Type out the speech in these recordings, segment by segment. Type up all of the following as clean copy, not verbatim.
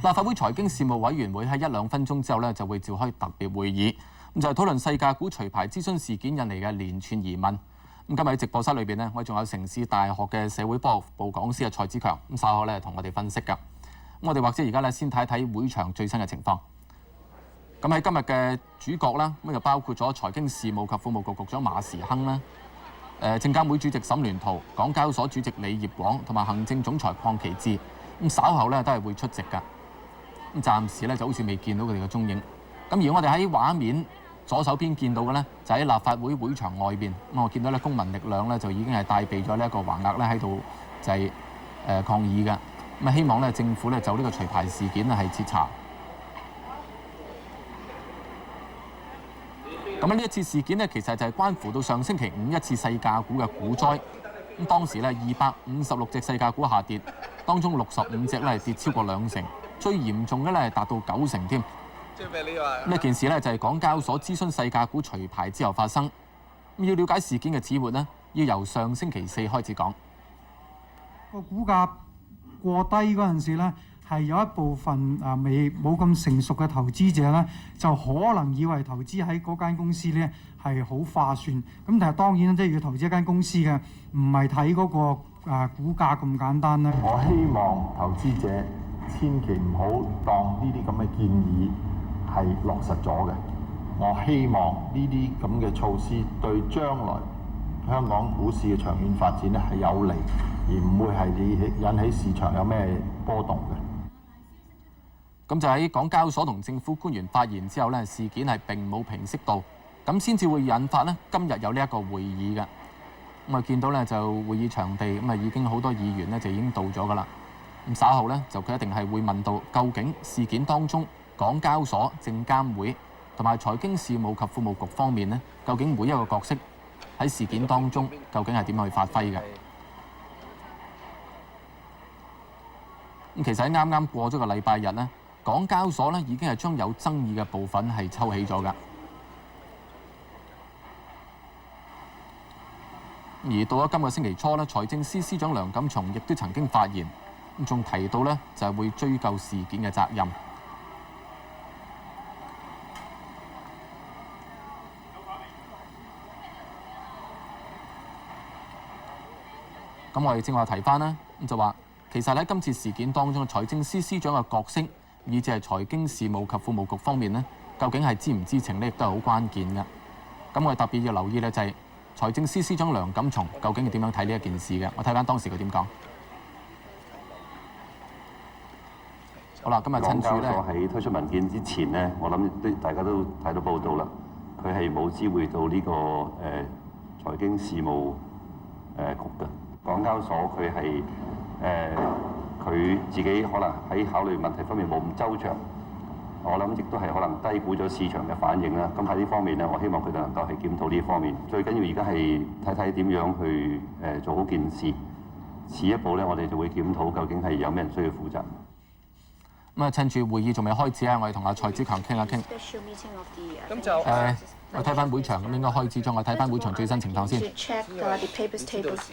立法會財經事務委員會喺1、2分鐘之後咧就會召開特別會議，咁就係討論細價股除牌諮詢事件引嚟嘅連串疑問。咁今日喺直播室裏邊呢，我哋仲有城市大學嘅社會科學部講師蔡子強，咁稍後咧同我哋分析㗎。咁我哋或者而家咧先睇一睇會場最新嘅情況。咁喺今日嘅主角啦，咁就包括咗財經事務及庫務局局長馬時亨啦，證監會主席沈聯圖、港交所主席李業廣同埋行政總裁鄺其志。咁稍後咧都係會出席㗎。咁暫時咧就好似未見到佢哋嘅蹤影。咁而我哋喺畫面左手邊見到嘅咧，就喺立法會會場外邊。咁我見到咧公民力量咧就已經係帶備咗呢一個橫額咧喺度就係抗議㗎。咁希望咧政府咧就呢個除牌事件咧係徹查。咁呢一次事件咧其實就係關乎到上星期五一次細價股嘅股災。咁當時咧256隻細價股下跌，當中65隻咧跌超過2成，最嚴重嘅咧係達到9成添。呢件事咧就係港交所諮詢細價股除牌之後發生。要了解事件嘅始末呢，要由上星期4開始講。個股價過低嗰陣時咧，係有一部分冇咁成熟嘅投資者咧，就可能以為投資喺嗰間公司咧係好划算。咁但係當然即係要投資一間公司嘅，唔係睇嗰個股價咁簡單咧。我希望投資者千祈唔好當呢啲咁嘅建議係落實咗嘅。我希望呢啲咁嘅措施對將來香港股市嘅長遠發展咧係有利，而唔會係引起市場有咩波動嘅。咁就喺港交所同政府官員發言之後咧，事件係並冇平息到，咁先至會引發咧今日有呢一個會議嘅。咁啊見到咧就會議場地咁啊已經好多議員咧就已經到咗噶啦。咁稍後咧就佢一定係會問到究竟事件當中港交所、證監會同埋財經事務及庫務局方面咧，究竟每一個角色喺事件當中究竟係點樣去發揮嘅？咁其實喺啱啱過咗個禮拜日咧，港交所咧已經係將有爭議嘅部分係抽起咗㗎。而到咗今個星期初咧，財政司司長梁錦松亦都曾經發言，咁仲提到咧就係會追究事件嘅責任。咁我哋正話提翻啦，咁就話其實喺今次事件當中，財政司司長嘅角色，以至係財經事務及庫務局方面呢，究竟係知唔知情呢？亦都係好關鍵嘅。咁我哋特別要留意咧，就係財政司司長梁錦松究竟係點樣睇呢一件事嘅？我睇翻當時佢點講。好啦，今日趁住咧，港交所喺推出文件之前呢，我諗大家都睇到報道啦，佢係冇知會到呢個財經事務局嘅。港交所佢係佢自己可能喺考慮問題方面冇咁周詳，我諗亦都係可能低估咗市場嘅反應啦。咁喺呢方面呢，我希望佢哋能夠係檢討呢方面。最緊要而家係睇睇點樣去做好件事。遲一步呢，我哋就會檢討究竟係有咩人需要負責。咁啊，趁住會議仲未開始啊，我哋同阿蔡子強傾一傾。咁就我睇翻會場，咁應該開始咗。我睇翻會場最新情況先。呢段時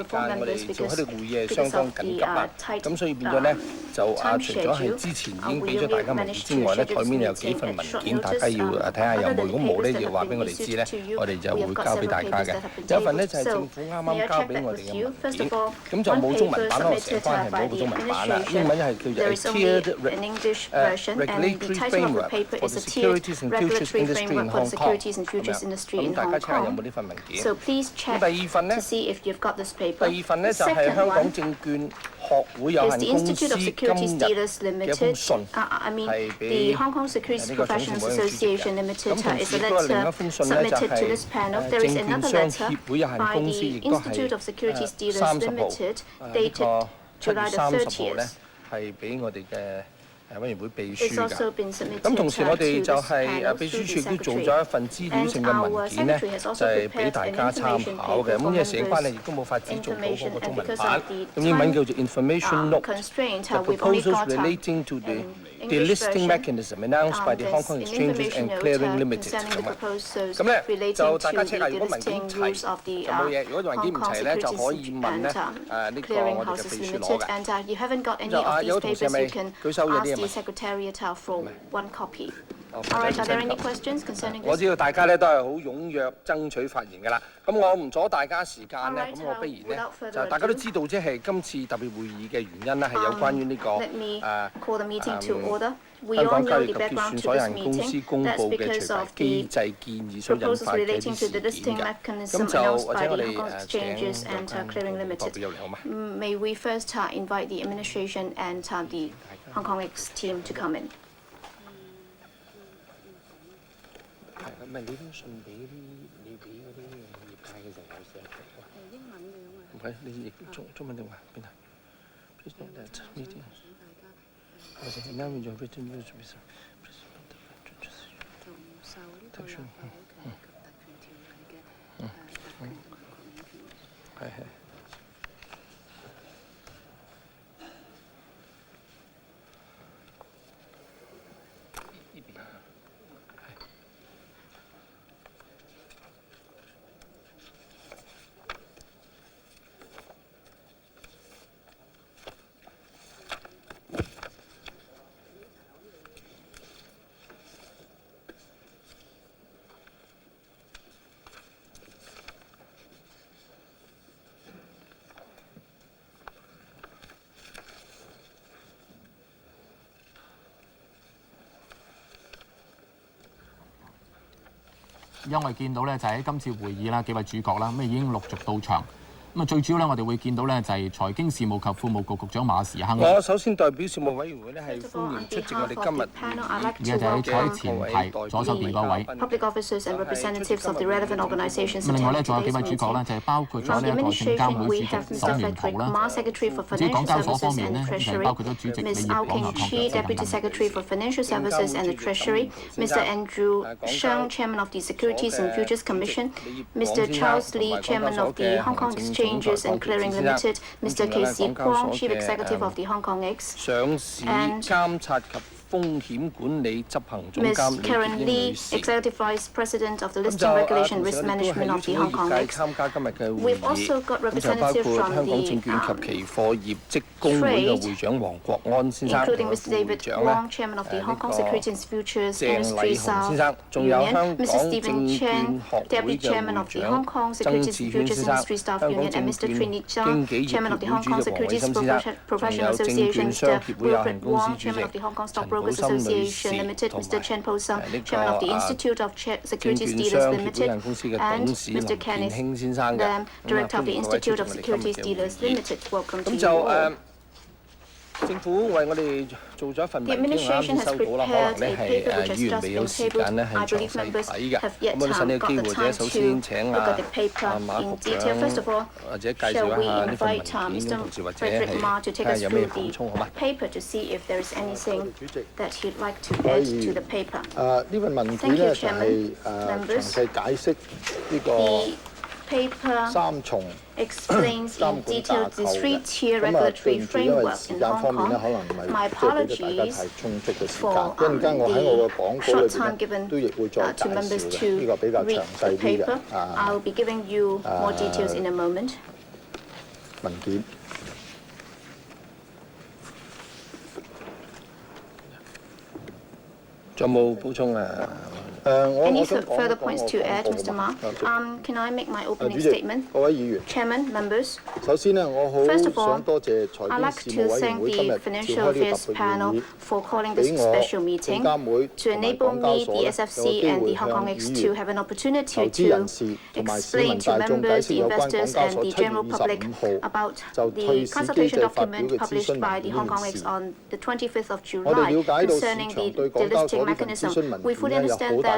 間我哋做開啲會議係相當緊急啊，咁所以變咗咧就除咗係之前已經俾咗大家文件之外咧，台面有幾份文件，大家要睇下有冇。如果冇咧，要話俾我哋知咧，我哋就會交俾大家嘅。有一份咧就係政府啱啱交俾我哋嘅文件，咁就冇中文版咯，成班係冇個中文版啦。英文係叫做 Tiered Regulatory Framework for the Securities and Futures Industry in Hong Kong。咁大家 check 下有冇呢份文件。咁第二份呢？第二份呢就係香港證券學會有限公司今日嘅一封信，係俾呢個總裁委員主席嘅。咁同時都有另一封信呢，就係證券商協會有限公司，亦都係30號呢個7月30號呢，係俾我哋嘅委員會秘書㗎。咁同時我哋就係秘書處亦都做咗一份資料性嘅文件呢，就係俾大家參考嘅。咁因為時間關係，亦都冇法子做到嗰個中文版。咁英文叫做 Information Note，The proposals relating to the delisting mechanism announced by the Hong Kong Exchanges and Clearing Limited 咁咧就大家 check 下，如果文件齊就冇嘢；如果文件唔齊咧，就可以問咧呢個我哋嘅秘書攞嘅。就有同事係咪舉手有啲嘢問？ Alright, are there any questions concerning 我 this? 知道大家咧都係好踴躍爭取發言㗎啦。咁我唔阻大家時間咧，咁我不如咧就大家都知道，即係今次特別會議嘅原因咧係有關於呢個香港交易及結算所有限公司公佈嘅除牌機制建議所引發嘅一啲事件嘅。咁就或者我哋請代表入嚟好嗎？ May we first invite the administration and the Hong Kong X team to come in? 唔係你封信俾你俾嗰啲業界嘅時候有寫嘅。英文嘅嘛。唔係，你譯中文定話邊啊 ？Please note that meeting. 或者 now we have written news with please note that just 從受呢個立法會及特權條例嘅特權係係。 而家我哋見到咧就喺今次會議啦，幾位主角啦，咁已經陸續到場。咁啊，最主要咧，我哋會見到咧就係財經事務及庫務局局長馬時亨。我首先代表事務委員會咧係歡迎出席我哋今日而家就喺坐喺前排左手邊嗰位。Public officers and representatives of the relevant organizations. 咁另外咧，仲有幾位主角咧，就係包括咗呢一個證監會主席沈元濤啦。至於港交所方面咧，就係包括咗主席李業廣同鄺俊 Deputy Secretary for Financial Services and the Treasury, Mr. Andrew Sheng, Chairman of the Securities and Futures Commission, Mr. Charles Lee, Chairman of the Hong Kong Exchanges and Clearing Limited, Mr. K.C. Kwong, Chief Executive of the Hong Kong X, 上市監察及風險管理執行總監 Ms. Karen Lee, Executive Vice President of the Listing Regulation Risk Management of the Hong Kong X. We've also got representatives from the including Mr. David Wong, Chairman of the Hong Kong Securities Futures Industry South Union, Mr. Stephen Chen, Deputy Chairman of the Hong Kong Securities Futures Industry Staff Union, and Mr. Trini Zhang, Chairman of the Hong Kong Securities Professional Association, Mr. Wilfred Wong, Chairman of the Hong Kong Stockbrokers Association Limited, Mr. Chen Po-sung, Chairman of the Institute of Securities Dealers Limited, and Mr. Kenneth Lam, Director of the Institute of Securities Dealers Limited. Welcome to you all. 政府為我哋做咗一份文件，啱先收到啦，可能咧係議員未有時間咧係詳細睇嘅。咁我哋趁呢個機會啫，首先請馬局長或者介紹一下呢份文件，同時或者係睇下有咩補充，好嗎？To see if there is anything that he'd like to add to the paper. 呢份文件咧就係詳細解釋呢個 三重 explains in detail the three-tier regulatory framework in Hong Kong. My apologies for the short time given to members to read the paper. I'll be giving you more details in a moment. 文件。仲有冇補充啊？ Any further points to add, Mr. Ma? Can I make my opening statement? 各位議員 Chairman, members. 首先呢，我好 First of all, 想多謝財 I'd 經 like 事務 to 委員 thank 會今 the 日召 Financial 開呢 Affairs 個特別會 panel 議， for calling 俾 this 我 special meeting 證監會 to 同埋 enable 港 me, 交所 the 咧有 SFC 機 and 會 the Hong 向 Kong X 議 to 員、 have an 投 opportunity 資人 to 士同埋市 explain 民 to 大眾解 members, 釋 the 有關港 investors 交 and 所 the 7月 general public 25號 about 就 the 退市機 consultation 制發表 document 嘅諮詢 published by the 文 Hong Kong 件 X 時， on the 25th of 我哋 July 了解到市 concerning 場 the 對港交 delisting 所呢份諮詢 mechanism. 文 We 件 fully 咧有好 understand 大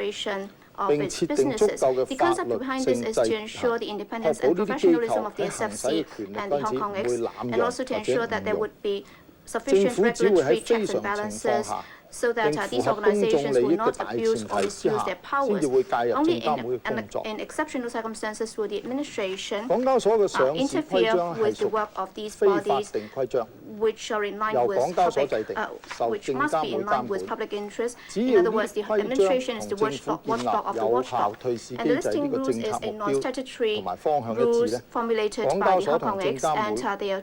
operation of 並 its 設定足 businesses. 夠嘅 The 法 concept 律 behind 性 this is 制 to ensure the independence 確保 and 呢啲機 professionalism 構 of the 喺行使 SFC 嘅權力 and 嗰 the 陣時 Hong 唔 Kong 會 X, 濫 and 用 also to 或者 ensure that 誤 there 用。 would be 政 sufficient 府只會 regulatory 喺非 checks and 常情況 balances 下， so that 並 these 符合公眾 organizations 利 will 益嘅 not 大 abuse 前 or 提之 misuse 下 their， 先 powers. 至會介入 Only 證監會嘅工 in 作。 exceptional circumstances will the administration 港交所嘅上市規 interfere 章係 with the 屬 work of these 非法 bodies 定規章， which are in line 由 with 港交所 public, 制定，受 which 證 must 監 be 會 in 監 line with 管。 public interest. 只 In 要 other 呢 words, 啲 the 規 administration 章 is 同 the 政府建立 watchdog of the 有效 watchdog. 退市 And 機 the 制呢 listing 個 rules 政 is 策 a 目標 non-statutory 同埋方向一致 rules 咧， formulated 港 by 交 the 所 Hong 同 Kong 證 X 監 and 會 they are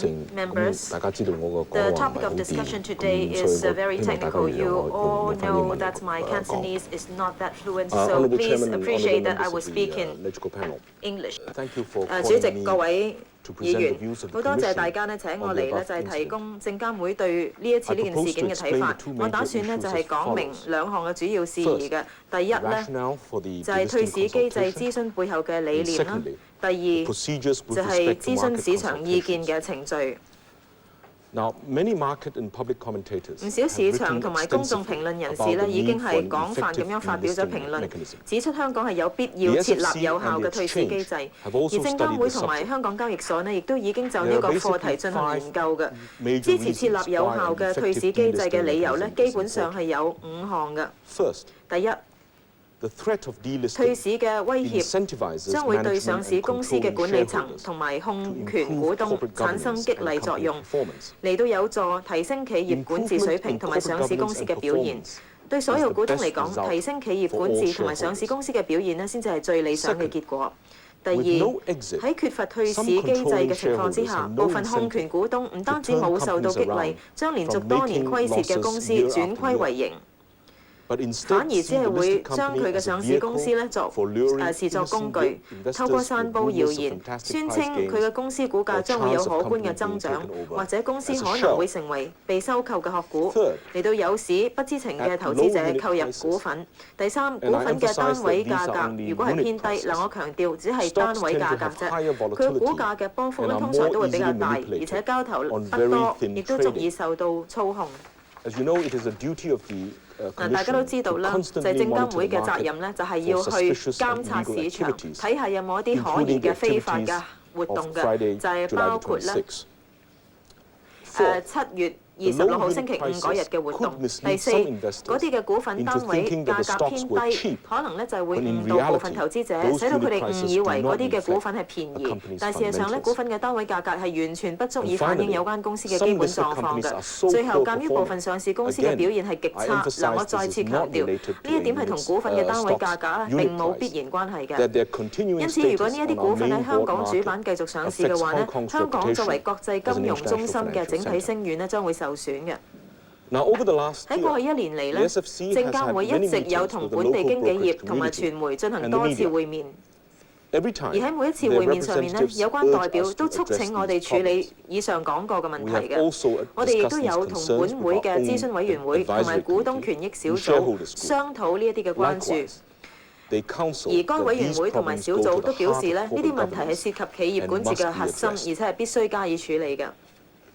members, 大家知道我個 the 廣東話唔 topic 係好 of 掂， discussion today 所以 is 我 very 希望大家 technical. 原諒 You 我 all 用翻英 know 文 that my 講。 Cantonese is not that fluent, so Honourable please Chairman and appreciate honourable that I will members of speak the in legislative panel. English. Thank you for 主席、 calling 各 me 位 to 議 present 員 the views of 好 the 多謝 Commission 大家呢請我 on the 嚟呢 above 就係提 incident. 供證監會對呢一次呢件事件嘅睇法。我打算呢就係講明兩項嘅主要事宜嘅。第一呢 Rationale for the 就係退市機制 delisting 諮詢背後嘅理 and 念啦。 secondly, 第二 procedures with 就係 respect to 諮詢 market 市場意見 consultations. 嘅程序。 Now, many market and public commentators 唔少市 have 場 written 同埋公眾 extensively 評論人士 about 呢 the 已經 need for 係 an 廣泛咁樣 effective 發表咗 delisting 評論， mechanism. 指出香港係有必要設立有效嘅退市機制。而證監會同埋香港交易所呢，亦都已經就呢個課題進行研究嘅。支持設立有效嘅退市機制嘅理由呢，基本上係有5項嘅。 First, 第一， the threat of 退 delisting 市嘅威脅 incentivizes 將會對 management 上市 and 公司嘅 controlling 管理層 shareholders 同埋控 to 權股 improve 東 corporate 產生 governance 激 and 勵作 company 用， performance. 嚟到有助提升企業管治水平同埋上市公司嘅表現。對所有股東嚟講，提升企業管治同埋上市公司嘅表現呢，先至係最理想嘅結果。第二，喺缺乏退市機制嘅情況之下，部分控權股東唔單止冇受到激勵，將連續多年虧蝕嘅公司轉虧為盈。反而只係會將佢嘅上市公司咧視作工具，透過散佈謠言，宣稱佢嘅公司股價將會有可觀嘅增長，或者公司可能會成為被收購嘅殼股，嚟到誘使不知情嘅投資者購入股份。第三，股份嘅單位價格如果係偏低，嗱我強調只係單位價格啫，佢股價嘅波幅咧通常都會比較大，而且交投不多，亦都足以受到操控。大家都知道啦，就係證監會嘅責任咧，就係要去監察市場，睇下有冇一啲可疑嘅非法嘅活動嘅，就係包括咧7月26號星期5嗰日嘅活動。第四，嗰啲嘅股份單位價格偏低，可能咧就係會誤導部分投資者，使到佢哋誤以為嗰啲嘅股份係便宜，但事實上咧，股份嘅單位價格係完全不足以反映有關公司嘅基本狀況嘅。最後，鑑於部分上市公司嘅表現係極差，嗱我再次強調，呢一點係同股份嘅單位價格並冇必然關係嘅。因此，如果呢一啲股份喺香港主板繼續上市嘅話咧，香港作為國際金融中心嘅整體聲譽咧將會受損嘅。喺過去1年嚟咧，證監會一直有同本地經紀業同埋傳媒進行多次會面，而喺每一次會面上面咧，有關代表都促請我哋處理以上講過嘅問題嘅。我哋亦都有同本會嘅諮詢委員會同埋股東權益小組商討呢一啲嘅關注。而該委員會同埋小組都表示咧，呢啲問題係涉及企業管治嘅核心，而且係必須加以處理嘅。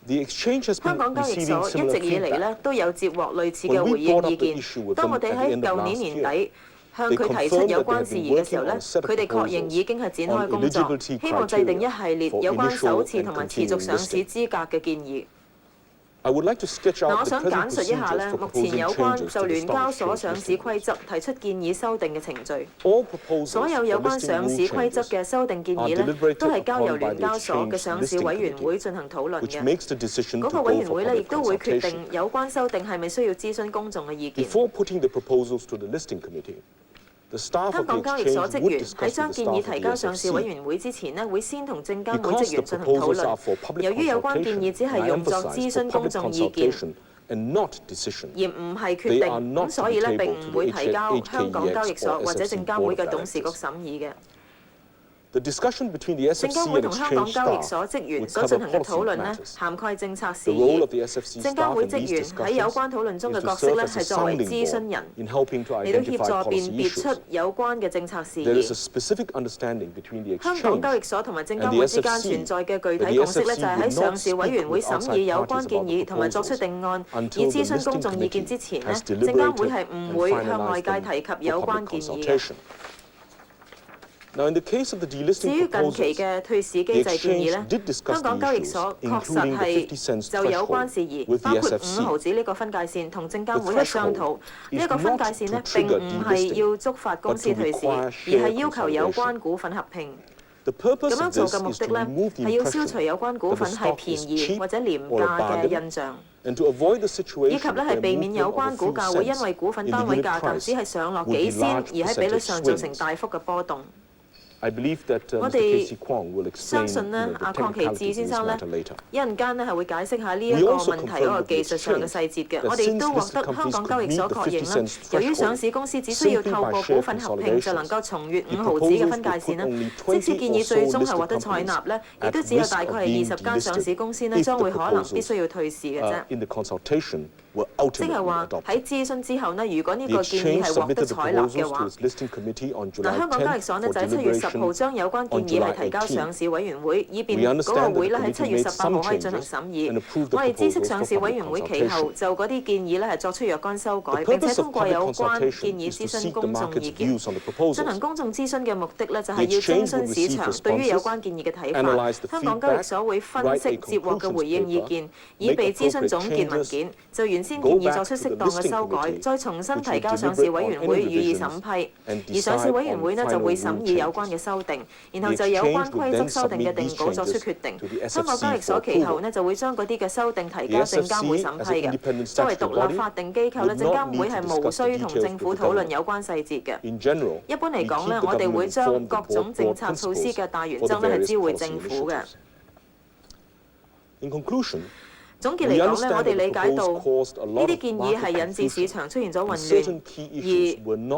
香港交易所一直以嚟咧都有接獲類似嘅回應意見。當我哋喺舊年年底向佢提出有關事宜嘅時候咧，佢哋確認已經係展開工作，希望制定一系列有關首次同埋持續上市資格嘅建議。嗱，我想簡述一下咧，目前有關就聯交所上市規則提出建議修訂嘅程序。所有有關上市規則嘅修訂建議咧，都係交由聯交所嘅上市委員會進行討論嘅。嗰個委員會咧，亦都會決定有關修訂係咪需要諮詢公眾嘅意見。香港交易所職員喺將建議提交上市委員會之前呢，會先同證監會職員進行討論。由於有關建議只係用作諮詢公眾意見，而唔係決定，咁所以咧並唔會提交香港交易所或者證監會嘅董事局審議嘅。證監會同香港交易所職員所進行嘅討論呢，涵蓋政策事宜。證監會職員喺有關討論中嘅角色呢，係作為諮詢人，嚟到協助辨別出有關嘅政策事宜。香港交易所同埋證監會之間存在嘅具體共識呢，就係喺上市委員會審議有關建議同埋作出定案，以諮詢公眾意見之前呢，證監會係唔會向外界提及有關建議嘅。至於近期嘅退市機制建議呢，香港交易所確實係就有關事宜，包括5毫子呢個分界線，同證監會係商討。呢一個分界線呢並唔係要觸發公司退市，而係要求有關股份合併。咁樣做嘅目的呢，係要消除有關股份係便宜或者廉價嘅印象，以及呢係避免有關股價會因為股份單位價格只係上落幾仙，而喺比率上造成大幅嘅波動。我哋相信呢，阿鄺其志先生呢，一陣間呢係會解釋下呢一個問題嗰個技術上嘅細節嘅。我哋亦都獲得香港交易所確認啦，由於上市公司只需要透過股份合併就能夠重越5毫子嘅分界線啦，即使建議最終係獲得採納呢，亦都只有大概係20間上市公司呢將會可能必須要退市嘅啫。即係話喺諮詢之後呢，如果呢個建議係獲得採納嘅話，嗱香港交易所呢就喺7月10號將有關建議係提交上市委員會，以便嗰個會呢喺7月18號可以進行審議。我哋知悉上市委員會其後就嗰啲建議呢係作出若干修改，並且通過有關建議諮詢公眾意見。進行公眾諮詢嘅目的呢，就係要徵詢市場對於有關建議嘅睇法。香港交易所會分析接獲嘅回應意見，以備諮詢總結文件，就先建議作出適當嘅修改，再重新提交上市委員會予以審批，而上市委員會呢就會審議有關嘅修訂，然後就有關規則修訂嘅定稿作出決定。香港交易所其後呢就會將嗰啲嘅修訂提交證監會審批嘅。作為獨立法定機構呢，證監會係無需同政府討論有關細節嘅。一般嚟講呢，我哋會將各種政策措施嘅大原則呢係知會政府嘅。總結嚟講咧，我哋理解到呢啲建議係引致市場出現咗混亂，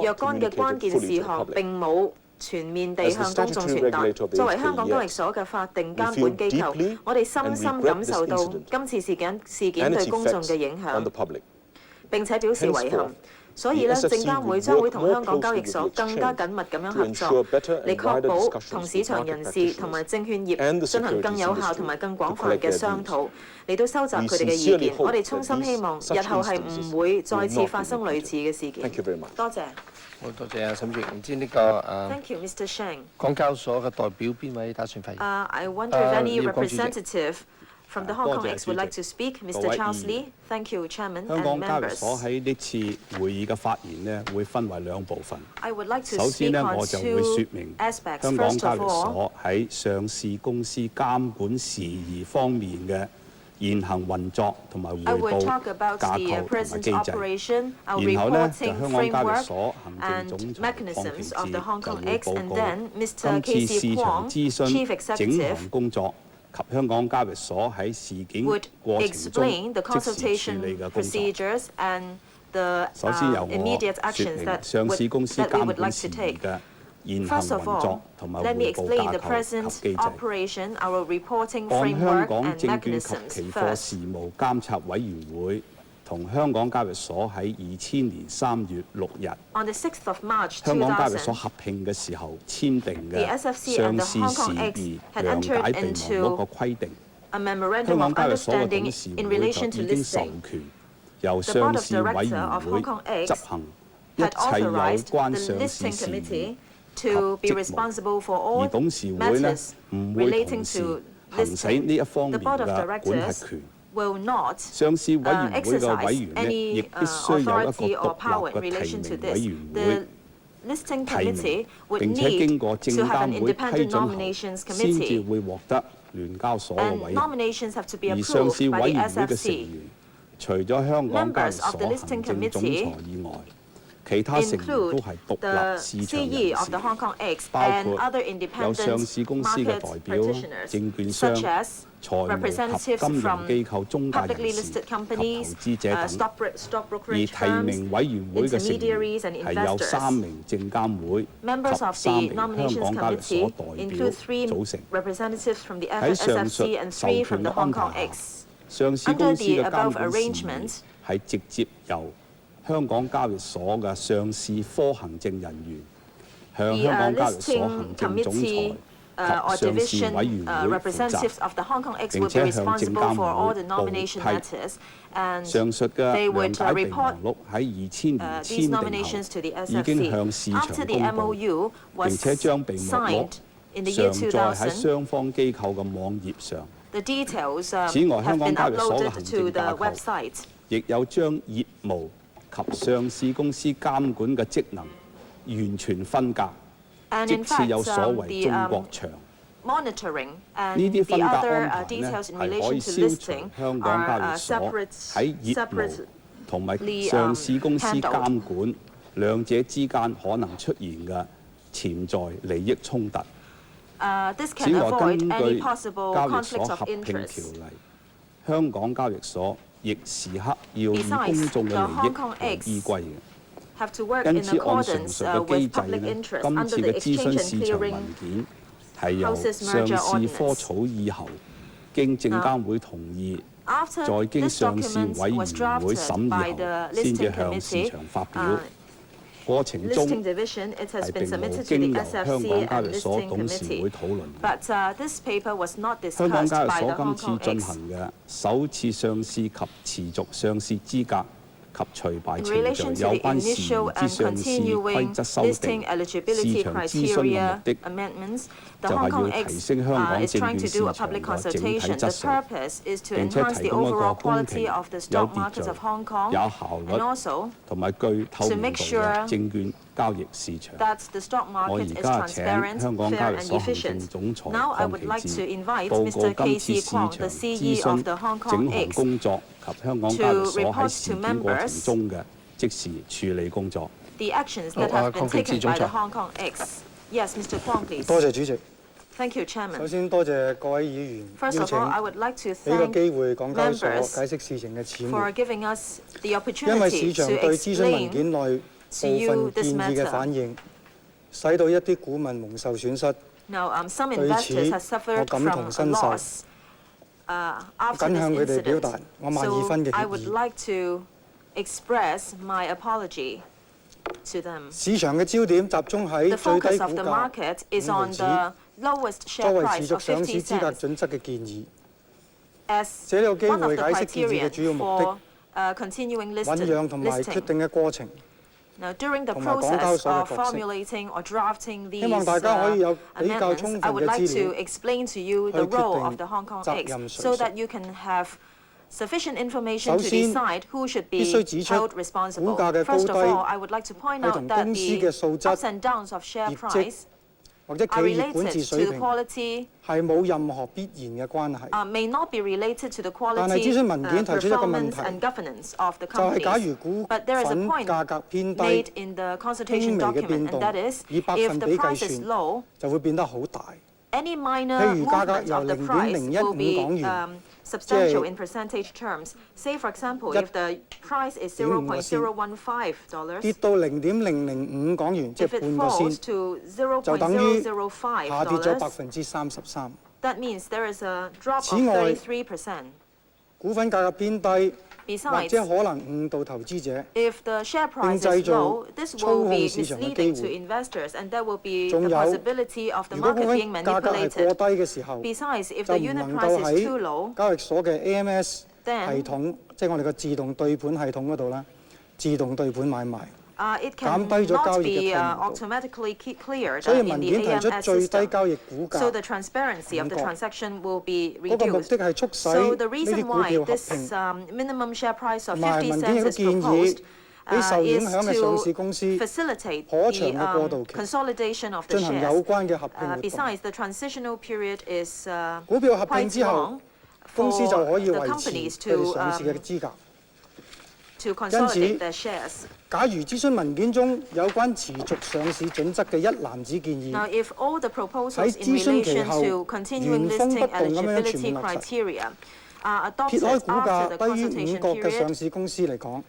而若干嘅關鍵事項並冇全面地向公眾傳達。作為香港交易所嘅法定監管機構，我哋深深感受到今次事件對公眾嘅影響，並且表示遺憾。所以咧，證監會將會同香港交易所更加緊密咁樣合作，嚟確保同市場人士同埋證券業進行更有效同埋更廣泛嘅商討，嚟到收集佢哋嘅意見。我哋衷心希望日後係唔會再次發生類似嘅事件。多謝。好多謝啊，沈主席。唔知呢個Thank you, Mr. Sheng. 港交所嘅代表邊位打算發言？I wonder if any representative from the Hong Kong X would like to speak. Mr. Charles Lee. Thank you, Chairman and members. 香港交易所喺呢次會議嘅發言呢，會分為兩部分。首先呢，我就會説明香港交易所喺上市公司監管事宜方面嘅現行運作同埋匯報架構同埋機制。然後呢，就香港交易所行政總裁邝瓊志就會報告今次市場諮詢整項工作及香港交易所喺事件過程中即時處理嘅工作。首先由我説明上市公司監管事宜嘅現行運作同埋匯報架構及機制。按香港證券及期貨事務監察委員會同香港交易所喺2000年3月6日香港交易所合併嘅時候簽訂嘅上市事宜諒解備忘錄嘅規定，香港交易所嘅董事會就已經授權由上市委員會執行一切有關上市事宜及職務，而董事會呢唔會同時行使呢一方面嘅管轄權。上市委員會嘅委員呢，亦必須有一個獨立嘅提名委員會提名，並且經過證監會批准後，先至會獲得聯交所嘅委任。而上市委員會嘅成員，除咗香港交易所行政總裁以外，其他成員都係獨立市場人士，包括有上市公司嘅代表、證券商、財務及金融機構中介人士及投資者等。而提名委員會嘅成員係由3名證監會及3名香港交易所代表組成。喺上述授權嘅安排下，上市公司嘅監管事宜係直接由香港交易所嘅上市科行政人員向香港交易所行政總裁及上市委員會負責，並且向證監會報批。上述嘅諒解備忘錄喺2000年簽訂後，已經向市場公佈，並且將備忘錄上載喺雙方機構嘅網頁上。此外，香港交易所嘅行政架構亦有將業務及上市公司監管嘅職能完全分隔，即設有所謂中國牆。呢啲分隔安排呢，係可以消除香港交易所喺業務同埋上市公司監管兩者之間可能出現嘅潛在利益衝突。此外，根據交易所合併條例，香港交易所亦時刻要以公眾嘅利益為依歸嘅。因此，按上述嘅機制呢，今次嘅諮詢市場文件係由上市科草擬後，經證監會同意，再經上市委員會審議後，先至向市場發表。過程中係並冇經由香港交易所董事會討論。香港交易所今次進行嘅首次上市及持續上市資格及除牌程序有關事宜之上市規則修訂、市場諮詢嘅目的，就係要提升香港證券市場嘅整體質素，並且提供一個公平、有秩序、有效率同埋具透明度嘅證券交易市場。我而家請香港交易所行政總裁邝瓊志報告今次市場諮詢整項工作及香港交易所喺事件過程中嘅即時處理工作。邝瓊志總裁。多謝主席。Thank you, Chairman. 首先多謝各位議員 First 邀 of all, I 請 would like to 俾個 thank 機會港交所 members 解釋事情嘅始末， for giving us the 因為 opportunity 市場 to 對諮詢文 explain 件內 to 部 you 分 this 建議嘅 matter. 反應，使到一啲股民蒙受損失。 Now, some 對 investors 此 have 我 suffered 感 from 同 a 身受， loss after 謹向佢 this 哋表 incident. 達我萬二分嘅 So I 歉 would 意。 like to express my apology to them. 市場嘅焦點集中喺 The 最低 focus 股 of the 價 market is 5 毫 on 子 the lowest 作 share 為 price 持續 of 上市 50資格 cents 準則嘅建議。 as 借呢個機 one of 會 the 解釋建議嘅 criterion 主要目的、 for continuing 醖釀同埋決 listing. 定嘅過程。 Now, during the 同埋港交 process 所嘅 of 角色。 formulating or drafting 希望 these 大家可以有比較 amendments, 充 I 分 would 嘅 like 資 to 料 explain to you 去 the 決 role 定 of the Hong Kong 責 X 任誰 so 屬。 that you can have sufficient information to 首先 decide who should 必 be 須指出 held 股 responsible. 價嘅高 First of 低 all, I would like to point 係 out 同 that 公司嘅 the 素質、 ups and downs of share 業績 price 或者企 are 業管治 related 水 to 平 quality, 係冇任何必然嘅關係。 may not be related to the 但係 quality, 諮詢文件提出一個問 performance and 題， governance of the 就係假 companies. 如股 But there is a 份 point 價格偏 made 低， in the consultation 輕微嘅 document, 變 and 動 that is, 以百 if 分 the 比計 price is 算 low, 就會變得好大。 any minor 譬如價格 movement 由 of the 0.015 price will be 港元， substantial 即係 in percentage terms. Say, for example, 1 if the price is 0.5個仙， $0.015, 跌到0.005港元，即 if 係 it 半個仙， falls to 就等於$0.005, 下跌咗33%。 that means there is a drop 此 of 外 33%. 股份價格偏低，或 Besides, 者可能誤導投資者， if the share 並 price 製 is 造 low, this 操 will 控 be 市場嘅 misleading 機 to 會。 investors, and there will be 仲 the 有， possibility of the 如果股 market 份 being 價格係 manipulated. 過低嘅時候， Besides, if 就 the 唔 unit 能 price 夠 is too low, 喺交易所嘅 AMS 系 then 統，即係我哋嘅自動對盤系統嗰度咧，自動對盤買賣。 it 減低咗交 cannot 易 be 嘅透明度。 automatically cleared 所以 in 文 the 件提出 AMS 最低 system. 交易股 So 價 the transparency of the 5個 transaction will be 嗰個目 reduced. 的係促使 So the 呢 reason 啲股 why 票合 this 併。 minimum share price of 同埋 50文件亦 cents 都 is 建議 proposed 俾受影 is 響嘅上市公 to 司 facilitate 可長嘅過 the 渡期 consolidation of the 進行有 shares. 關嘅合併活動。 Besides, the transitional period is 股票合併 quite 之後， long 公司就 for 可以 the 維持 companies 佢哋 to 上市嘅資格。 to consolidate their shares. 假如諮詢文件中有關持續上市準則嘅一籃子建議， Now, if all the proposals 喺 in 諮詢期 relation 後 to continuing 原封不 listing 動咁樣 eligibility 全部落實， criteria are 撇 adopted 開股 after the 價低於 consultation 5角嘅上 period, 市公司嚟講，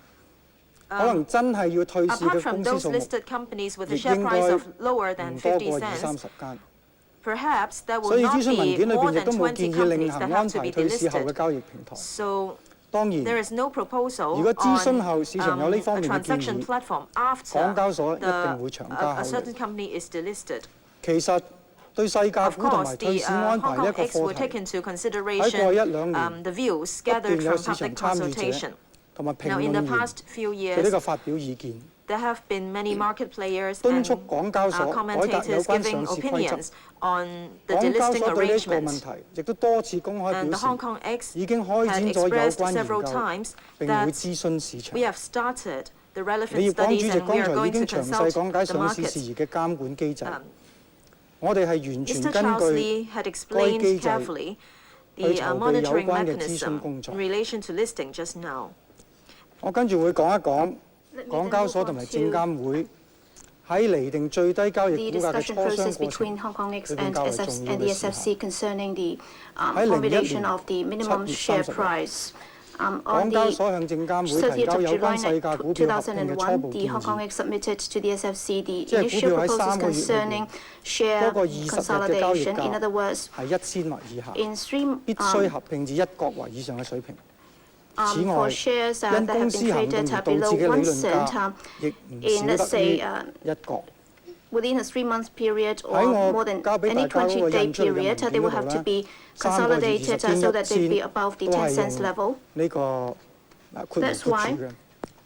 可能真係要退市 apart 嘅 from 公司 those 數目 listed companies with a 亦 share 應 price 該 of lower 唔 than 多 50過 cents, 20-30間。 perhaps there 所 will 以 not 諮詢文 be 件裏 more 邊亦 than 都冇 20建議 companies 另行 that 安 have to 排 be 退市後嘅 delisted. 交易平台。 So 當 there 然， is no proposal 如果諮詢 on 後市場有呢方 a 面嘅建 transaction 議， platform after 港交所一 the, 定會長加 a 考 certain 慮。 company is delisted. 其實對細價 Of 股同 course, 埋退 the 市安 Hong 排 Kong 一個 X will 課 take 題， into 喺過 consideration 一兩年 the views 不斷 gathered 有 from 市場 public 參與者 consultation. 同埋評 Now, in 論 the 員 past few 佢呢 years, 個發表意見， there have been many market players 敦 and 促港交所改革有 commentators 關 giving 上市規則。 opinions on the 港交 delisting 所對呢個 arrangements. 問題亦都多次公開 And 表 the 示 Hong Kong X 已經開 had 展咗有 expressed 關研 several 究， times 並會 that 諮詢市場。 we have started the 你 relevant 業黨主 studies 席 and 剛 we are 才已 going 經 to 詳細 consult 講解 the 上市事 market. 宜嘅監管機制。我哋係完全 Mr. 根 Charles 據 Lee had 該 explained 機制 carefully 去 the 籌備有 monitoring 關嘅諮詢 mechanism 工作。 in relation to listing just now. 我跟住會講一講港交所同埋證監會喺釐定最低交易 The 股價嘅 discussion 磋商 process 過 between 程 Hong Kong X 裏邊 and 較為重 and 要 the 嘅事項。 SFC concerning the 喺formulation 2001 of the minimum 7月 share 30日 price. On 港交 the 所向證監會提 30th 交 of 有關 July 細價股票合併嘅初 2001, 步 the 建 Hong Kong 議， X submitted to the SFC the 即係股 initial 票喺 proposals 3個月裏 concerning 邊 share 多過20日嘅交易 consolidation. In 價 other words, 係1000或以下， in three 必須合併至1角或以上嘅水平。此 for 外， shares 因 that 公 have 司 been 行動 traded 而 at 導致 below 嘅 1 理論 cent 價，亦唔 in 少 let's 得 say 於1角。 within a 3-month period 喺 or 我 more than 交俾大 any 家嗰個 20-day 印出嚟嘅 period, 文 they will 件 have 嗰 to 度 be 咧，3個月 consolidated 20 so that they 天 be 一 above the 都 10 係 cents 用 level. 呢個括弧 That's 括 why 住嘅。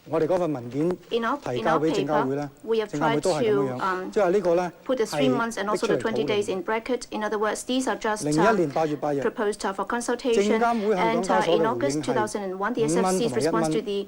我哋嗰份文件 In our 提交俾證監會 paper, 咧， we have 證監會 tried 都係咁 to 樣，即係呢個咧 put the 3 係 months and 拎 also 出 the 嚟討 20 days 論。 in bracket. In other words, these are just 01年8月8日， proposed for 證 consultation. 監會向港 And 交所 in 嘅回 August 應係 2001, the 5蚊 SFC's 同埋1 response to 蚊， the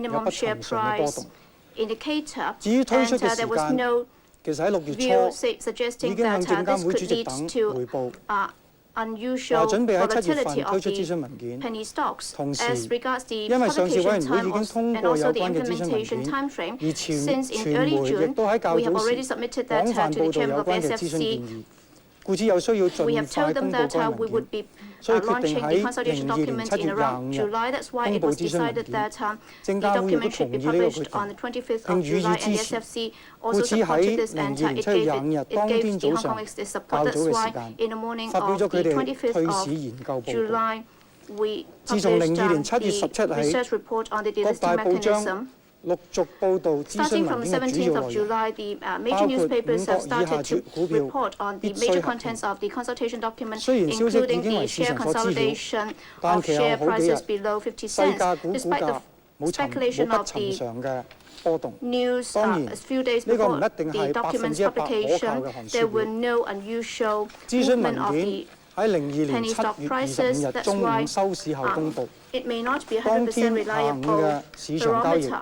minimum share price indicator, 至於推出 and 嘅 there was 時間， no 其實喺6月 view 初 suggesting 已經向 that 證監 this 會 could 主席 lead 等 to 匯報， unusual 話準備喺7月份 volatility 推 of 出諮詢 the 文件。 penny stocks. 同時 As regards the 因為上市委 publication 員會 time 已經通 and 過有 also the 關嘅諮詢文 implementation 件， time frame, 而 since in 傳 early 媒亦 June 都喺較 we have 早 already 時 submitted 廣 that 泛 to the 報導 chairman 有 of 關嘅諮詢 SFC. 建議，故此有需要 We 盡 have 快 told 公 them 布 that 該 we 文 would 件， be 所以決定 launching 喺 the consultation 02年 document 7 in 月 around 25日 July. That's why 公 it 布 was 諮詢文 decided 件。 that 證 the 監會亦都 document should 同 be 意呢個 published 決 on the 定， 25th 並 of 予以 July, and 支 the 持。 SFC 故 also 此 supported 喺 this, and 02年 it 7月 gave 25日 it 當 gave 天 the 早 Hong 上 Kong its 較 support. 早 That's 嘅 why 時間， in the morning 發表 of 咗 the 佢哋 25th 退 of 市研究報告。 July, we 自從 published 02年7月 the 17日起， research report on the 各 delisting 大報章 mechanism. 陸續報導諮詢 Starting 文 from 件嘅主 17th 要 of 內容， July, the 包 major 括newspapers 5 have 國以下 started 主 to 股票 report on the 必須 major 合併。 contents of the consultation document, 雖然消息已 including 經 the 為市 share 場所知曉， consolidation 但 of 其後 share 好幾日 prices below 50細 cents. 價股股 Despite 價 the 冇不 speculation of 尋 the 常嘅波動。 news 當然， a few days 呢個唔 before 一定 the 係 document's 100% 可靠 publication, 嘅寒 there 暑 were 表。 no unusual 諮詢文 movement of 件 the 喺02年 penny 7 stock 月 prices. 25日 That's 中午 why 收市後公佈。 it may not be 當天 100% 下午 reliable 嘅市場交易 barometer.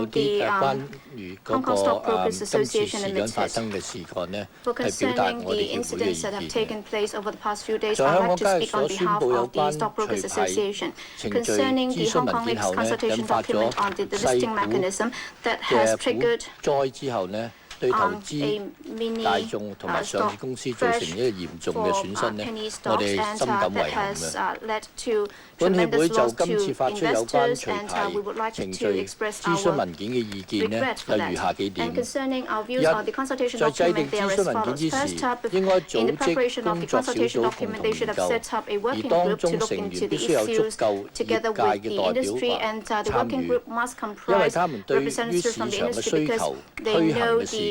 有啲關於嗰 Hong Kong 個 Stockbrokers 今次 Association 事件發生嘅事案呢， For 係表達 concerning 我 the 哋協會嘅 incidents that have 意見。 taken place over the past few days, 在 I'd 香 like 港 to 交易 speak 所 on 宣 behalf 布有 of the 關 Stockbrokers 除牌 Association 程序 concerning 諮 the 詢 Hong 文 Kong 件 Lakes 後呢， consultation 引發 document 咗 on the 細 listing 股 mechanism that has 嘅股 triggered 災之後呢，對投資 a mini 大眾同埋上市公司造成一個嚴重嘅損失呢， penny 我 stocks 哋 and 深感 that 遺憾 has 嘅。 led to 本協會 tremendous 就 loss 今次 to 發出有關 investors 除 and 牌 we would like 程 to 序 express 諮詢 our 文件嘅意見呢， regret for 有如下幾 that. 點。 And concerning our 一， views on the consultation 在制定 document, they 諮 are 詢 as 文件 follows. 之 First 時， up, 應該 in 組 the 織 preparation of 工 the 作小 consultation 組共 document, 同 they 研 should have 究， set up a 而 working 當 group to 中 look 成 into 員 the 必須有足 issues 夠 together 業界 with 嘅 the 代 industry, 表 and the 參 working 與， group must 因為 comprise 他們對於市 representatives from the 場嘅 industry 需 because 求 they 推行 know 嘅時 the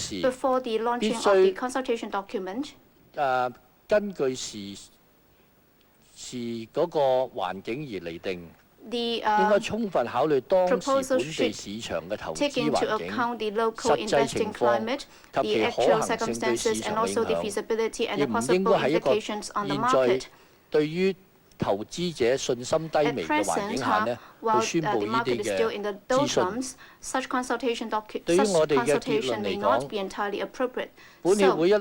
時 before the launching of the consultation document, 根據時嗰個環境而釐定。 應該充分考慮當時本地市場嘅投資環境、實際情況及其可行性對市場嘅影響，亦唔應該喺一個現在對於投資者信心低微嘅環境下呢，去宣佈呢啲嘅資訊。對於我哋嘅結論嚟講，本協會一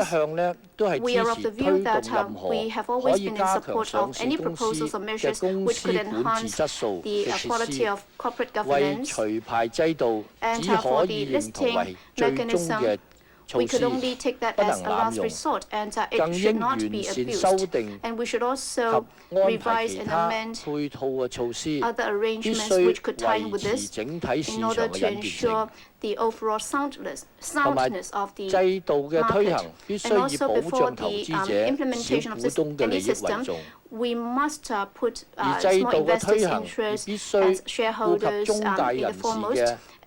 向呢都係支持推動任何可以加強上市公司嘅公司管治質素嘅設施，為除牌制度只可以認同為最終嘅措施，不能濫用，更應完善修訂及安排其他配套嘅措施，必須維持整體市場嘅穩健性。同埋制度嘅推行必須以保障投資者、小股東嘅利益為重。而制度嘅推行亦必須顧及中大人士嘅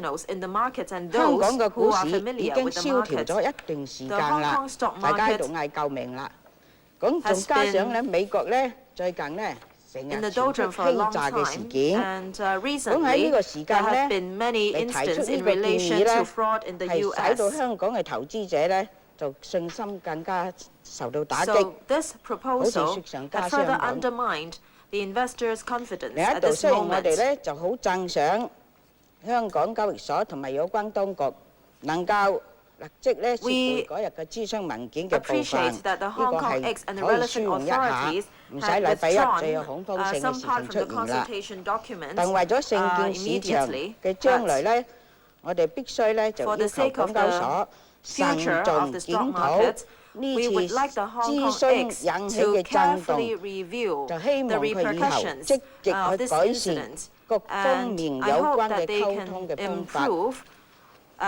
professionals in the market and 香港 those 嘅 who 股 are 市已 familiar 經 with the 蕭條 market. 咗一段時 The 間 Hong 啦 Kong stock， 大家 market 都嗌救命啦。咁仲加上咧，美國咧最近咧成 in the 日傳出 doldrum for a 欺 long 詐嘅事 time, 件。 and 咁喺 recently 呢個時 there 間 have 咧， been many 你提出 instances 呢 in 個建議 relation 咧， to fraud in the 係使到 US. 香港嘅投資者咧就信心更加受到打擊， So this 好似 proposal 雪上加 had 霜 further 咁。 undermined the investors' confidence 另一 at 度 this 雖然我哋 moment. 咧就好讚賞香港交易所同埋有關當局能夠立即咧撤回嗰日嘅諮詢文件嘅部分， appreciate that the 呢 Hong 個 Kong 係 X and the 可以 relevant 舒緩一下， authorities 唔使 had 禮拜一就 withdrawn 有恐慌性嘅 some 事 part 情 from 出 the 現啦。 consultation documents 但為咗勝券市場 immediately. 嘅將來咧，我哋必須咧就 For 要 the 求 sake 港 of 交 the 所慎 future 重 of the 檢 stock 討 market, 呢 we 次 would like the Hong 諮 Kong 詢 X 引起 to 嘅震動， carefully review 就希 the 望佢以後 repercussions 積極 of 去 this 改善 incident. 各方面 And 有 I hope 關嘅 that they 溝通 can 嘅方法。 improve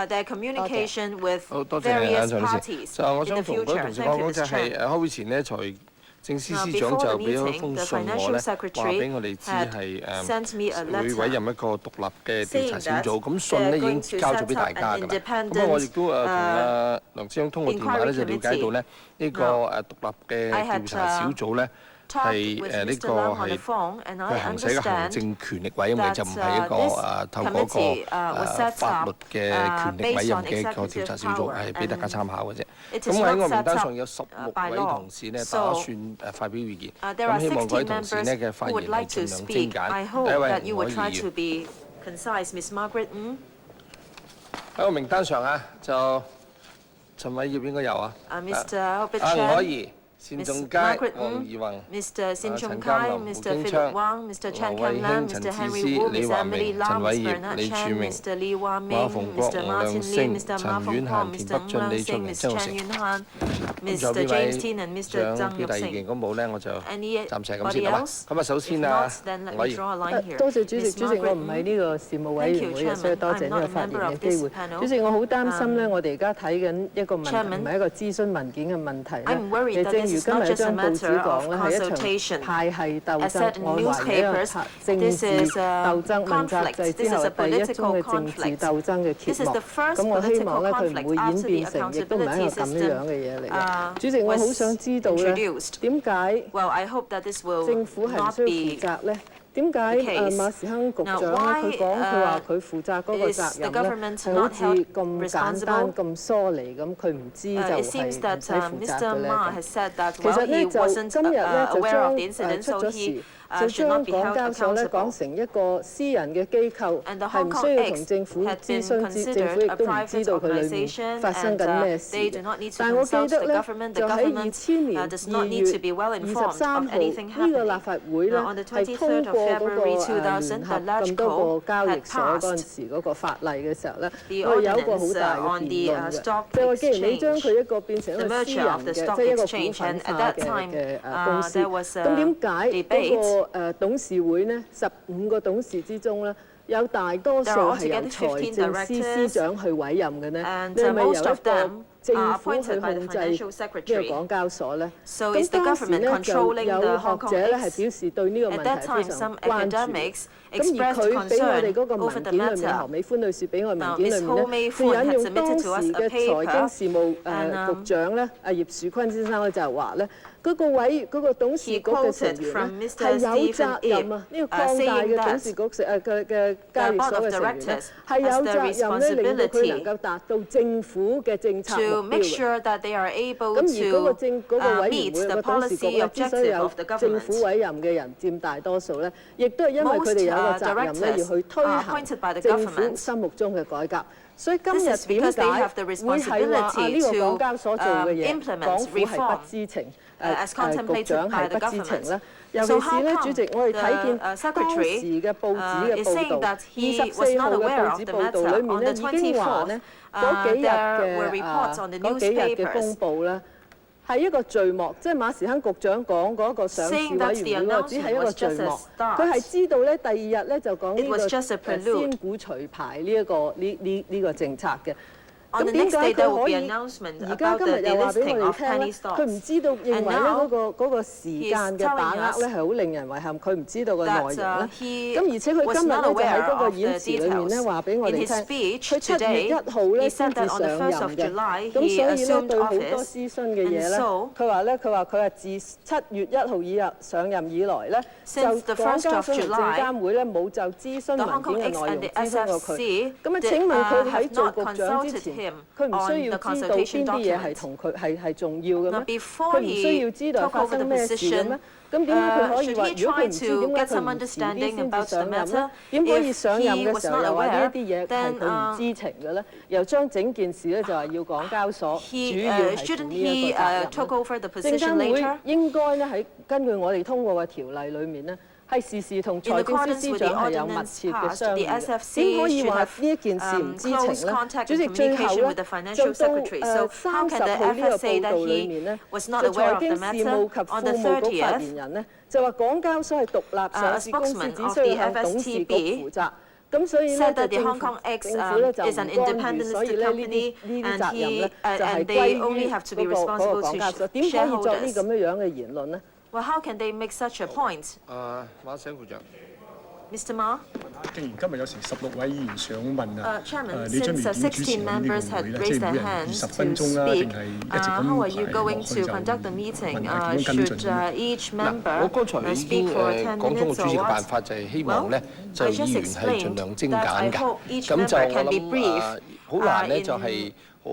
their communication with 好多謝 various 蔡女士。 parties 就我 in 想 the 同嗰啲 future. 同事 Thank 講 you, 講，就 Mr. 係 Chair. 開會前呢，財政司 Now, 司長 before 就 the 俾咗 meeting, 封 the 信我 financial 咧， secretary 話俾我哋知 had 係 sent me a 會委 letter 任一個獨立嘅調 saying 查小 that 組。咁信 they're 咧已 going 經 to 交咗 set 俾大 up 家 an 㗎啦。咁 independent 我亦都同阿梁司長通過電話咧，就了解到咧呢個獨立嘅 I had 調查小組咧。 talked 係 with 呢 Mr. 個 Lam on 係 the phone, and 佢 I 行使嘅行 understand 政權力委任嘅， that 就唔係一個 this 透過一個 committee was set 法律 up 嘅權力委 based 任 on 嘅一個調 executive 查小組， power, 係俾大家參考嘅啫。 it 咁 is 喺 not 我名 set 單 up 上有16 by 位 law. 同事呢 So 打算發表意見， there are 咁希望各位 16同事呢 members 嘅發 who 言 would 係 like 盡 to 量精 speak. 簡。 I 第 hope 一位 that you 何 would 議 try 員 to be concise, Miss Margaret. 喺我名單上啊，就陳偉業應該有啊。 Mr. Albert 吳 Chan, 靄儀、單仲佳、 Margaret 黃怡宏、 Mr. Sin 陳 Chung 鑑 Kai, 林、胡 Mr. 經 Philip 昌、 Wang, Mr. 羅 Chan 慧 Kam 卿、 Lam, 陳 Mr. 智 Henry 思、 Wu, 李 Miss 華 Emily 明、陳 Lam, 偉 Miss 業、 Bernard 李柱 Chan, 銘、 Mr. Lee Wah 馬 Ming, 逢國、 Mr. 吳亮 Martin 星、 Lee, Mr. 陳 Ma 婉 Fong 嫻、 Hong, 田 Mr. 北 Ng 俊、 Lang 李 Sing, 卓明、 Mr. 張 Chan 學 Yun Han, 咁仲有 Mr. 邊 James 位 Tin and Mr. 想 Zhang 表達意 Yop-sing. 見？咁冇咧，我就 Any 暫時係咁 body 先啦。 else? 咁啊，首先 If 啊 not, then let 靄 me 儀。 draw a line here. 多謝主席， Miss 主席，我 Margaret 唔係呢個事務委員會嘅，所以多謝呢個發言嘅機會。主席，我好擔心咧，我哋而家睇緊一個問題，唔係一個諮詢文件嘅問題咧。正如今日張報紙講咧，係一場派系鬥爭，我懷疑一個政治鬥爭，問責制之後第一宗嘅政治鬥爭嘅揭幕。咁我希望咧，佢唔會演變成，亦都唔係一個咁樣嘅嘢嚟嘅。主席，我好想知道咧，點解政府係唔需要負責咧？點解馬時亨局長咧，佢講佢話佢負責嗰個責任咧，係好似咁簡單咁疏離咁，佢唔知就係唔使負責嘅咧。其實咧就今日咧就將出咗事。就將港交所咧講成一個私人嘅機構，係唔需要同政府諮詢，政府亦都唔知道佢裏面發生緊咩事。但係我記得咧，就喺2000年2月23號呢個立法會咧係通過嗰個聯合咁多個交易所嗰陣時嗰個法例嘅時候咧，我哋有一個好大嘅辯論嘅，就係話既然你將佢一個變成一個私人嘅，即係一個股份化嘅公司，咁點解嗰個董事會呢15個董事之中呢，有大多數係由財政司司長去委任嘅呢？你係咪由一個政府去控制呢個港交所呢？咁當時呢，就有學者咧係表示對呢個問題非常關注。咁而佢俾我哋嗰個文件裏面，何美歡女士俾我文件裏面咧，佢引用當時嘅財經事務局長咧，阿葉樹坤先生咧就係話咧。嗰個董事局嘅成員咧係有責任啊！呢個擴大嘅董事局嘅交易所嘅成員咧係有責任咧，令到佢能夠達到政府嘅政策目標。咁而嗰個委員會個董事局咧，之所以有政府委任嘅人佔大多數咧，亦都係因為佢哋有個責任咧，要去推行政府心目中嘅改革。所以今日點解會係話呢個港交所做嘅嘢，港府係不知情？局長係不知情咧，尤其是咧，主席，我哋睇見當時嘅報紙嘅報導，24號嘅報紙報導裏面咧已經話咧嗰幾日嘅公佈咧係一個序幕，即係馬時亨局長講嗰個上市委員會嗰只係一個序幕，佢係知道咧第二日咧就講呢個先股除牌呢個政策嘅。咁點解佢可以而家今日又話俾我哋聽咧？佢唔知道，認為咧嗰個時間嘅把握咧係好令人遺憾，佢唔知道個內容咧。咁而且佢今日咧就喺嗰個演辭裏面咧話俾我哋聽，佢7月1號咧先至上任嘅。咁所以咧對好多諮詢嘅嘢咧，佢話自7月1號上任以來咧，就港交所同證監會咧冇就諮詢文件嘅內容諮詢過佢。咁啊？請問佢喺做局長之前，佢唔需要知道邊啲嘢係同佢係重要嘅咩？佢唔需要知道發生咩事嘅咩？咁點解佢可以話？如果佢唔知，點解佢唔遲啲先至上任咧？點可以上任嘅時候又話呢一啲嘢係佢唔知情嘅咧？又將整件事咧就話要港交所主要係負呢一個責任。證監會應該咧喺根據我哋通過嘅條例裏面咧，係時時同財政司司長係有密切嘅商議。點可以話呢一件事唔知情咧？主席最後咧就到30號呢個報道裏面咧，就財經事務及庫務局發言人咧就話港交所係獨立上市公司，只需要向董事局負責。咁所以咧就政府咧就唔干預，所以咧呢啲責任咧就係歸於嗰個港交所。點可以作呢咁樣嘅言論咧？Well, how can they make such a point? 馬醒局長。Mr. Ma? 既然今日有成16位議員想問啊，你將since 16 members had raised their hands to speak, how are you going to conduct the meeting? Should each member 我剛才已經講咗我主席嘅辦法，就係希望咧就議員係盡量精簡嘅，咁就我諗好難咧就係。好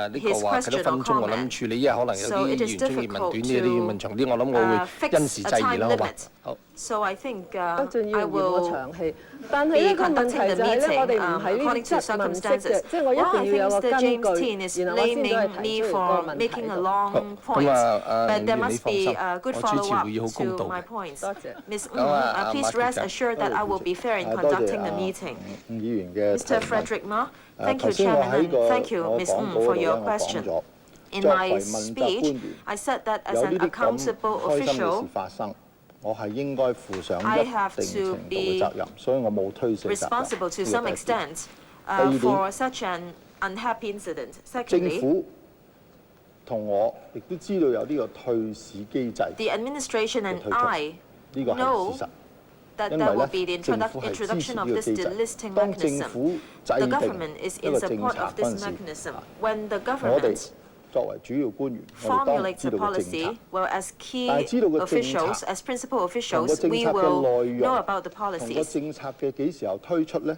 呢個話幾多分鐘，我諗處理，因為可能有啲議員中意問短啲，有啲問長啲，我諗我會因時制宜啦，好嘛？好。So I think 不盡要嫌我長氣，但係一個問題就係咧，我哋唔係呢啲質問式嘅，即係我一定要有個根據，然後我先至係提出個問題。咁But there must be 我 a good 主持 follow-up 會議好公 to 道 my points. 多謝。Ms. Please rest assured that I will be fair in conducting the meeting. 議員嘅 Mr. Frederick Ma, thank you, Chairman, and thank you, Ms. For your question. In my speech, I said that as an accountable official, 我係應該負上一定程度嘅責任，所以我冇推卸責任。responsible to some extent for such an unhappy incident. 政 Secondly, 府同我亦都知道有呢個退市機制。 the administration and I 呢個係 know 事實。 that 因 there 為 will be the 咧，政府係支持 introduction 呢 of 個 this 機制。 delisting 當政 mechanism. 府制 The 定 government is 一 in 個政 support 策 of 嗰 this 陣時， mechanism. When the 我哋 government 作為主要官員，我哋當然 formulates 知 a 道個政 policy, 策。 well, as key 但係知道個政 officials, 策 as principal 同個 officials, 政 we 策嘅 will 內 know 容 about the 同個 policies. 政策嘅幾時候推出咧？